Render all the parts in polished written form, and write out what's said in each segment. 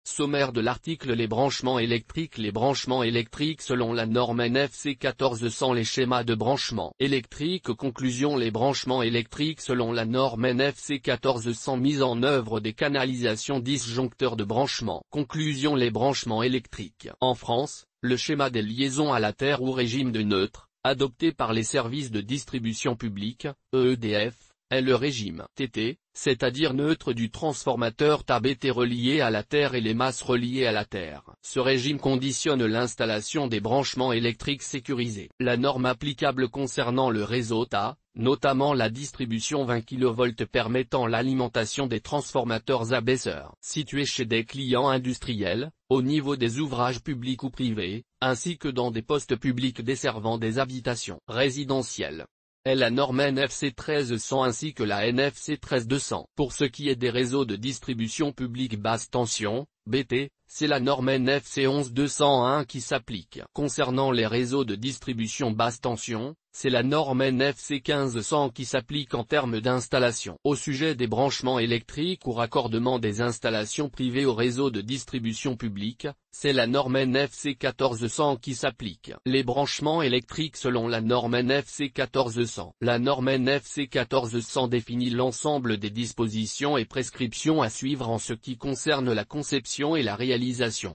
Sommaire de l'article. Les branchements électriques. Les branchements électriques selon la norme NFC 1400. Les schémas de branchement électrique. Conclusion. Les branchements électriques selon la norme NFC 1400. Mise en œuvre des canalisations disjoncteurs de branchement. Conclusion. Les branchements électriques. En France, le schéma des liaisons à la terre ou régime de neutre, adopté par les services de distribution publique, EDF, est le régime TT, c'est-à-dire neutre du transformateur TAB-T relié à la Terre et les masses reliées à la Terre. Ce régime conditionne l'installation des branchements électriques sécurisés. La norme applicable concernant le réseau TA, notamment la distribution 20 kV permettant l'alimentation des transformateurs abaisseurs situés chez des clients industriels, au niveau des ouvrages publics ou privés, ainsi que dans des postes publics desservant des habitations résidentielles, est la norme NFC 1300 ainsi que la NFC 13200. Pour ce qui est des réseaux de distribution publique basse tension, BT, c'est la norme NFC 11201 qui s'applique. Concernant les réseaux de distribution basse tension, c'est la norme NFC 1500 qui s'applique en termes d'installation. Au sujet des branchements électriques ou raccordement des installations privées au réseau de distribution publique, c'est la norme NFC 1400 qui s'applique. Les branchements électriques selon la norme NFC 1400. La norme NFC 1400 définit l'ensemble des dispositions et prescriptions à suivre en ce qui concerne la conception et la réalisation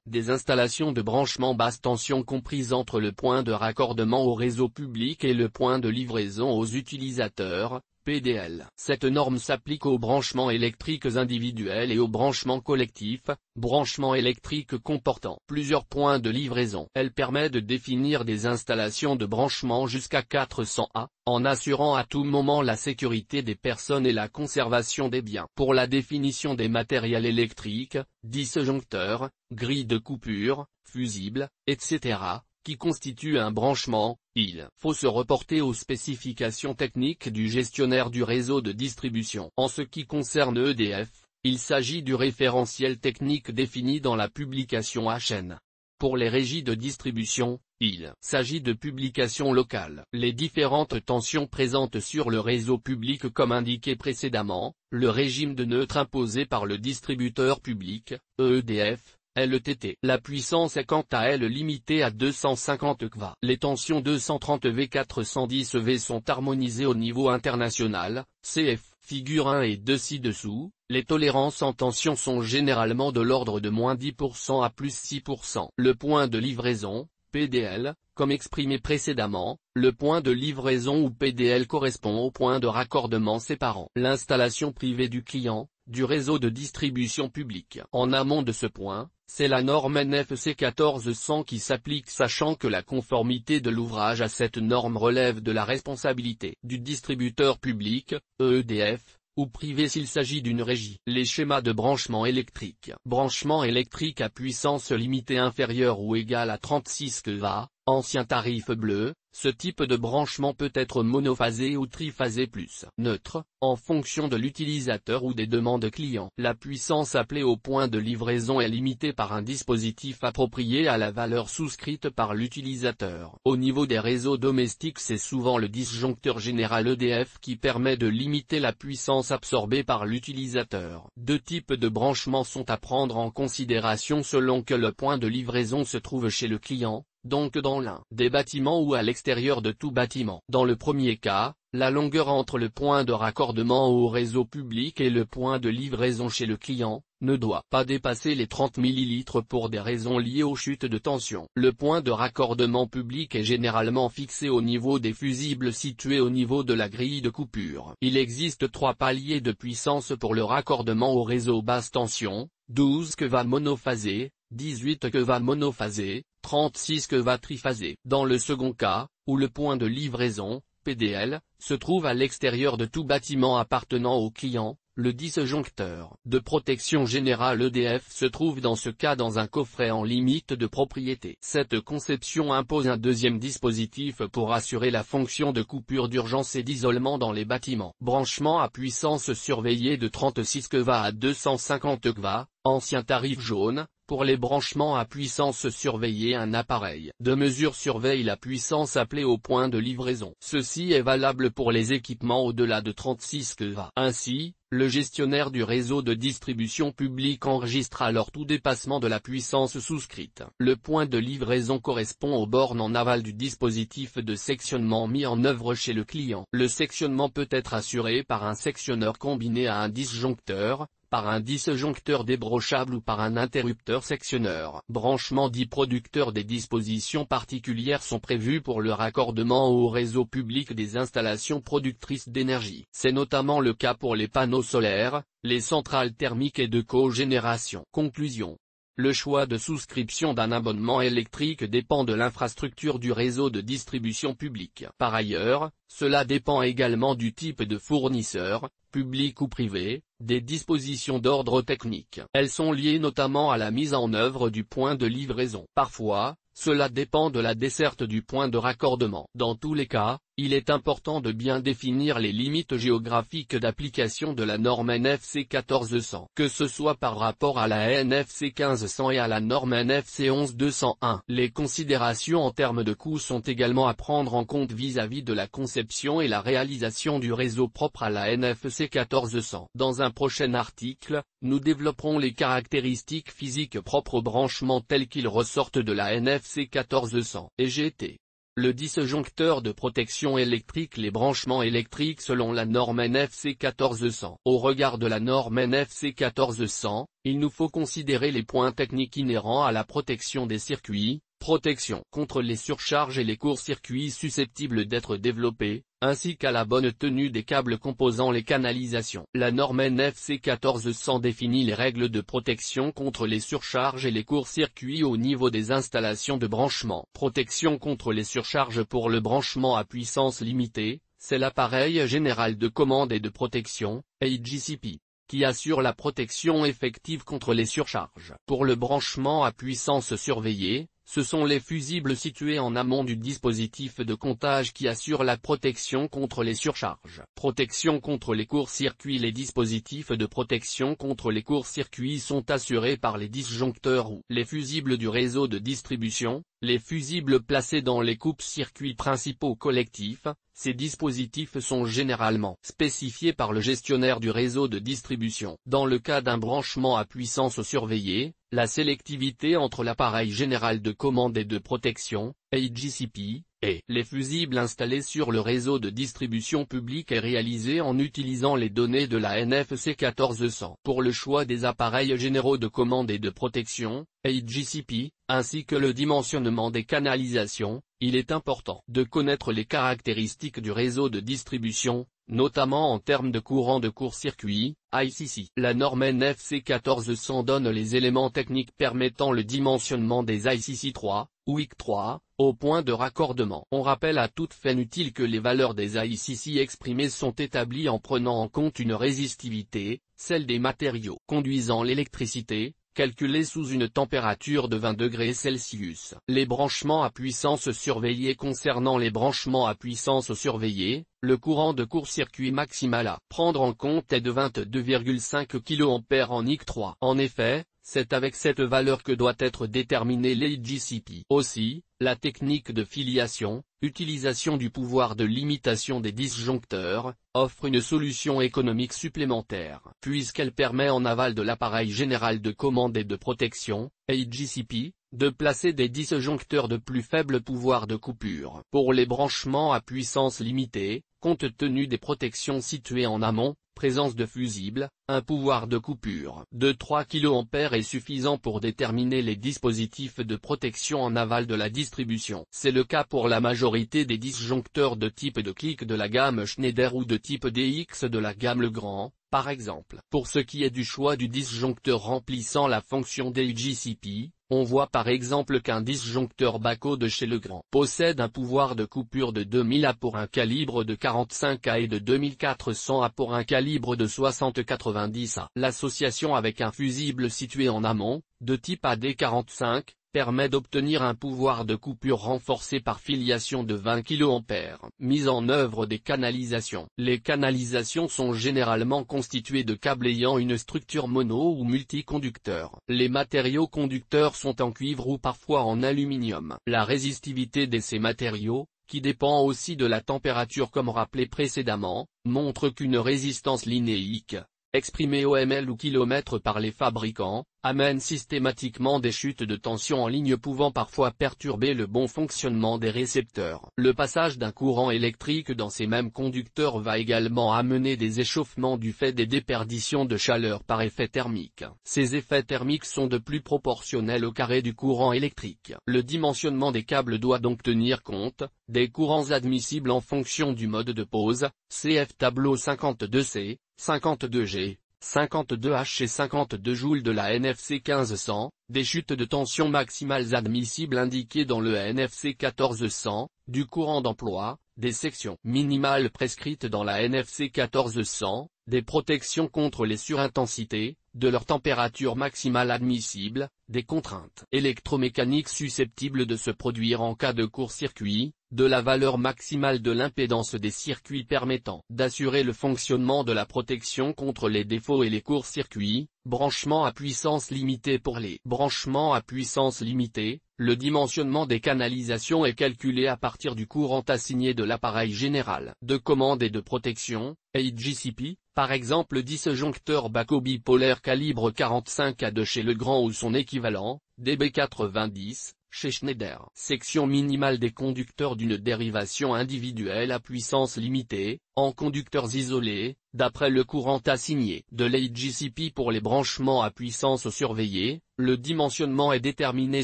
des installations de branchement basse tension comprises entre le point de raccordement au réseau public et le point de livraison aux utilisateurs, PDL. Cette norme s'applique aux branchements électriques individuels et aux branchements collectifs, branchements électriques comportant plusieurs points de livraison. Elle permet de définir des installations de branchement jusqu'à 400 A, en assurant à tout moment la sécurité des personnes et la conservation des biens. Pour la définition des matériels électriques, disjoncteurs, grilles de coupure, fusibles, etc., qui constitue un branchement, il faut se reporter aux spécifications techniques du gestionnaire du réseau de distribution. En ce qui concerne EDF, il s'agit du référentiel technique défini dans la publication HN. Pour les régies de distribution, il s'agit de publications locales. Les différentes tensions présentes sur le réseau public comme indiqué précédemment, le régime de neutre imposé par le distributeur public, EDF, est le TT. La puissance est quant à elle limitée à 250 kV. Les tensions 230 V 410 V sont harmonisées au niveau international, CF, figure 1 et 2 ci-dessous. Les tolérances en tension sont généralement de l'ordre de -10% à +6%. Le point de livraison, PDL, comme exprimé précédemment, le point de livraison ou PDL correspond au point de raccordement séparant l'installation privée du client, du réseau de distribution publique. En amont de ce point, c'est la norme NFC 1400 qui s'applique sachant que la conformité de l'ouvrage à cette norme relève de la responsabilité du distributeur public, EDF, ou privé s'il s'agit d'une régie. Les schémas de branchement électrique. Branchement électrique à puissance limitée inférieure ou égale à 36 kV, ancien tarif bleu, ce type de branchement peut être monophasé ou triphasé plus neutre, en fonction de l'utilisateur ou des demandes clients. La puissance appelée au point de livraison est limitée par un dispositif approprié à la valeur souscrite par l'utilisateur. Au niveau des réseaux domestiques, c'est souvent le disjoncteur général EDF qui permet de limiter la puissance absorbée par l'utilisateur. Deux types de branchements sont à prendre en considération selon que le point de livraison se trouve chez le client, donc dans l'un des bâtiments ou à l'extérieur de tout bâtiment. Dans le premier cas, la longueur entre le point de raccordement au réseau public et le point de livraison chez le client, ne doit pas dépasser les 30 ml pour des raisons liées aux chutes de tension. Le point de raccordement public est généralement fixé au niveau des fusibles situés au niveau de la grille de coupure. Il existe 3 paliers de puissance pour le raccordement au réseau basse tension, 12 kV monophasé, 18 kV monophasé, 36 kV triphasé. Dans le second cas, où le point de livraison, PDL, se trouve à l'extérieur de tout bâtiment appartenant au client, le disjoncteur de protection générale EDF se trouve dans ce cas dans un coffret en limite de propriété. Cette conception impose un deuxième dispositif pour assurer la fonction de coupure d'urgence et d'isolement dans les bâtiments. Branchement à puissance surveillée de 36 kV à 250 kV, Ancien tarif jaune. Pour les branchements à puissance surveillée, un appareil de mesure surveille la puissance appelée au point de livraison. Ceci est valable pour les équipements au-delà de 36 kV. Ainsi, le gestionnaire du réseau de distribution publique enregistre alors tout dépassement de la puissance souscrite. Le point de livraison correspond aux bornes en aval du dispositif de sectionnement mis en œuvre chez le client. Le sectionnement peut être assuré par un sectionneur combiné à un disjoncteur, par un disjoncteur débrochable ou par un interrupteur sectionneur. Branchements dits producteurs. Des dispositions particulières sont prévues pour le raccordement au réseau public des installations productrices d'énergie. C'est notamment le cas pour les panneaux solaires, les centrales thermiques et de cogénération. Conclusion. Le choix de souscription d'un abonnement électrique dépend de l'infrastructure du réseau de distribution publique. Par ailleurs, cela dépend également du type de fournisseur, public ou privé, des dispositions d'ordre technique. Elles sont liées notamment à la mise en œuvre du point de livraison. Parfois, cela dépend de la desserte du point de raccordement. Dans tous les cas, il est important de bien définir les limites géographiques d'application de la norme NFC 1400, que ce soit par rapport à la NFC 1500 et à la norme NFC 11201. Les considérations en termes de coûts sont également à prendre en compte vis-à-vis de la conception et la réalisation du réseau propre à la NFC 1400. Dans un prochain article, nous développerons les caractéristiques physiques propres aux branchements tels qu'ils ressortent de la NFC 1400 et GT. Le disjoncteur de protection électrique. Les branchements électriques selon la norme NFC 1400. Au regard de la norme NFC 1400, il nous faut considérer les points techniques inhérents à la protection des circuits, protection contre les surcharges et les courts-circuits susceptibles d'être développés, ainsi qu'à la bonne tenue des câbles composant les canalisations. La norme NFC 1400 définit les règles de protection contre les surcharges et les courts-circuits au niveau des installations de branchement. Protection contre les surcharges. Pour le branchement à puissance limitée, c'est l'appareil général de commande et de protection, AGCP, qui assure la protection effective contre les surcharges. Pour le branchement à puissance surveillée, ce sont les fusibles situés en amont du dispositif de comptage qui assurent la protection contre les surcharges. Protection contre les courts-circuits. Les dispositifs de protection contre les courts-circuits sont assurés par les disjoncteurs ou les fusibles du réseau de distribution, les fusibles placés dans les coupes-circuits principaux collectifs. Ces dispositifs sont généralement spécifiés par le gestionnaire du réseau de distribution. Dans le cas d'un branchement à puissance surveillée, la sélectivité entre l'appareil général de commande et de protection, AGCP, et les fusibles installés sur le réseau de distribution publique est réalisée en utilisant les données de la NFC 1400. Pour le choix des appareils généraux de commande et de protection, AGCP, ainsi que le dimensionnement des canalisations, il est important de connaître les caractéristiques du réseau de distribution, notamment en termes de courant de court-circuit, ICC. La norme NFC 1400 donne les éléments techniques permettant le dimensionnement des ICC 3, ou IC3, au point de raccordement. On rappelle à toute fin utile que les valeurs des ICC exprimées sont établies en prenant en compte une résistivité, celle des matériaux conduisant l'électricité, calculée sous une température de 20 degrés Celsius. Les branchements à puissance surveillée. Concernant les branchements à puissance surveillée, le courant de court-circuit maximal à prendre en compte est de 22,5 kA en IC3. En effet, c'est avec cette valeur que doit être déterminé l'AGCP. Aussi, la technique de filiation, utilisation du pouvoir de limitation des disjoncteurs, offre une solution économique supplémentaire, puisqu'elle permet en aval de l'appareil général de commande et de protection, AGCP, de placer des disjoncteurs de plus faible pouvoir de coupure. Pour les branchements à puissance limitée, compte tenu des protections situées en amont, présence de fusibles, un pouvoir de coupure de 3 kA est suffisant pour déterminer les dispositifs de protection en aval de la distribution. C'est le cas pour la majorité des disjoncteurs de type de clic de la gamme Schneider ou de type DX de la gamme Legrand, par exemple. Pour ce qui est du choix du disjoncteur remplissant la fonction d'AGCP, on voit par exemple qu'un disjoncteur Bako de chez Legrand possède un pouvoir de coupure de 2000 A pour un calibre de 45 A et de 2400 A pour un calibre de 60-90 A. L'association avec un fusible situé en amont, de type AD45, permet d'obtenir un pouvoir de coupure renforcé par filiation de 20 kA. Mise en œuvre des canalisations. Les canalisations sont généralement constituées de câbles ayant une structure mono ou multiconducteur. Les matériaux conducteurs sont en cuivre ou parfois en aluminium. La résistivité de ces matériaux, qui dépend aussi de la température comme rappelé précédemment, montre qu'une résistance linéique, exprimée ml ou km par les fabricants, amène systématiquement des chutes de tension en ligne pouvant parfois perturber le bon fonctionnement des récepteurs. Le passage d'un courant électrique dans ces mêmes conducteurs va également amener des échauffements du fait des déperditions de chaleur par effet thermique. Ces effets thermiques sont de plus proportionnels au carré du courant électrique. Le dimensionnement des câbles doit donc tenir compte des courants admissibles en fonction du mode de pose, cf tableau 52C, 52G. 52H et 52 joules de la NFC 1500, des chutes de tension maximales admissibles indiquées dans le NFC 1400, du courant d'emploi, des sections minimales prescrites dans la NFC 1400, des protections contre les surintensités, de leur température maximale admissible, des contraintes électromécaniques susceptibles de se produire en cas de court-circuit, de la valeur maximale de l'impédance des circuits permettant d'assurer le fonctionnement de la protection contre les défauts et les courts-circuits, branchement à puissance limitée. Pour les branchements à puissance limitée, le dimensionnement des canalisations est calculé à partir du courant assigné de l'appareil général de commande et de protection, AGCP, par exemple disjoncteur Bako bipolaire calibre 45 de chez Legrand ou son équivalent, DB90, chez Schneider. Section minimale des conducteurs d'une dérivation individuelle à puissance limitée, en conducteurs isolés, d'après le courant assigné de l'AGCP. Pour les branchements à puissance surveillée, le dimensionnement est déterminé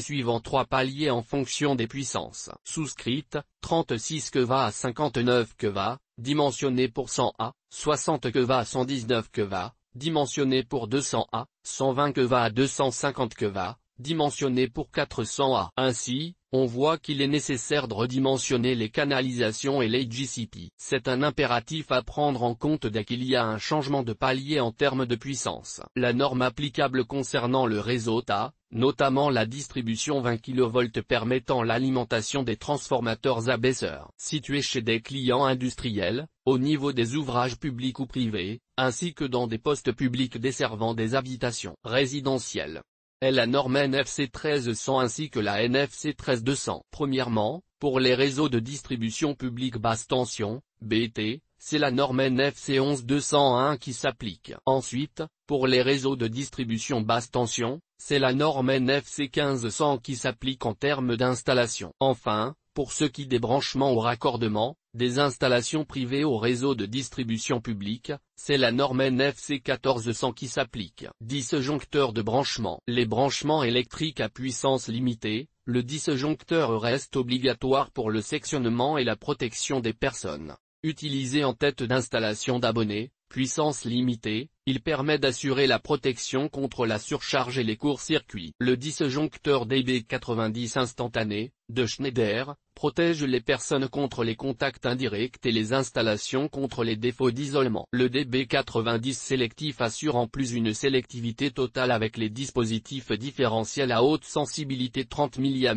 suivant 3 paliers en fonction des puissances souscrites, 36 kV à 59 kV, dimensionné pour 100 A, 60 kV à 119 kV, dimensionné pour 200 A, 120 kV à 250 kV, dimensionné pour 400 A. Ainsi, on voit qu'il est nécessaire de redimensionner les canalisations et l'AGCP. C'est un impératif à prendre en compte dès qu'il y a un changement de palier en termes de puissance. La norme applicable concernant le réseau TA, notamment la distribution 20 kV permettant l'alimentation des transformateurs abaisseurs situés chez des clients industriels, au niveau des ouvrages publics ou privés, ainsi que dans des postes publics desservant des habitations résidentielles, est la norme NFC 1300 ainsi que la NFC 13200. Premièrement, pour les réseaux de distribution publique basse tension, BT, c'est la norme NFC 11201 qui s'applique. Ensuite, pour les réseaux de distribution basse tension, c'est la norme NFC 1500 qui s'applique en termes d'installation. Enfin, pour ce qui des branchements au raccordement, des installations privées au réseau de distribution publique, c'est la norme NFC 1400 qui s'applique. Disjoncteur de branchement. Les branchements électriques à puissance limitée, le disjoncteur reste obligatoire pour le sectionnement et la protection des personnes. Utilisé en tête d'installation d'abonnés, puissance limitée, il permet d'assurer la protection contre la surcharge et les courts-circuits. Le disjoncteur DB90 instantané, de Schneider, protège les personnes contre les contacts indirects et les installations contre les défauts d'isolement. Le DB90 sélectif assure en plus une sélectivité totale avec les dispositifs différentiels à haute sensibilité 30 mA.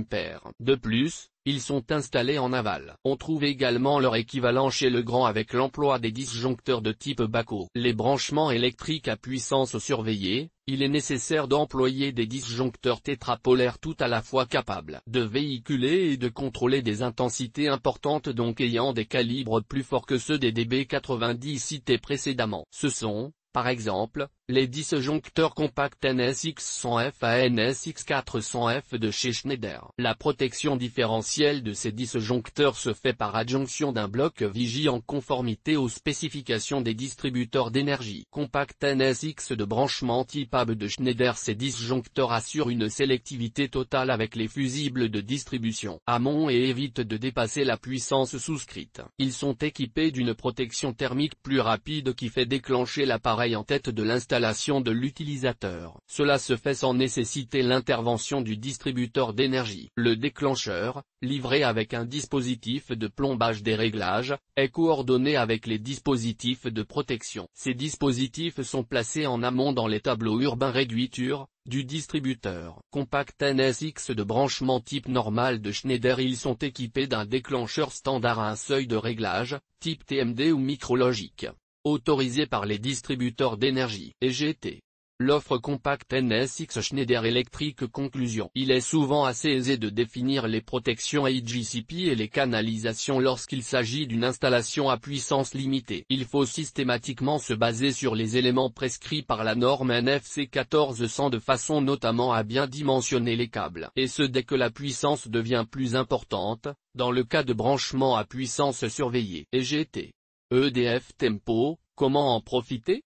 De plus, ils sont installés en aval. On trouve également leur équivalent chez Legrand avec l'emploi des disjoncteurs de type Bako. Les branchements électriques à puissance surveillée, il est nécessaire d'employer des disjoncteurs tétrapolaires tout à la fois capables de véhiculer et de contrôler des intensités importantes donc ayant des calibres plus forts que ceux des DB90 cités précédemment. Ce sont, par exemple, les disjoncteurs compacts NSX100F à NSX400F de chez Schneider. La protection différentielle de ces disjoncteurs se fait par adjonction d'un bloc vigie en conformité aux spécifications des distributeurs d'énergie. Compact NSX de branchement type AB de Schneider. Ces disjoncteurs assurent une sélectivité totale avec les fusibles de distribution amont et évitent de dépasser la puissance souscrite. Ils sont équipés d'une protection thermique plus rapide qui fait déclencher l'appareil en tête de l'installation l'installation de l'utilisateur. Cela se fait sans nécessiter l'intervention du distributeur d'énergie. Le déclencheur, livré avec un dispositif de plombage des réglages, est coordonné avec les dispositifs de protection. Ces dispositifs sont placés en amont dans les tableaux urbains réduiture du distributeur. Compact NSX de branchement type normal de Schneider. Ils sont équipés d'un déclencheur standard à un seuil de réglage, type TMD ou micrologique, autorisé par les distributeurs d'énergie (EGT). L'offre Compact NSX Schneider Electric. Conclusion. Il est souvent assez aisé de définir les protections IGCP et les canalisations lorsqu'il s'agit d'une installation à puissance limitée. Il faut systématiquement se baser sur les éléments prescrits par la norme NFC 1400 de façon notamment à bien dimensionner les câbles. Et ce dès que la puissance devient plus importante, dans le cas de branchement à puissance surveillée. EGT. EDF Tempo, comment en profiter ?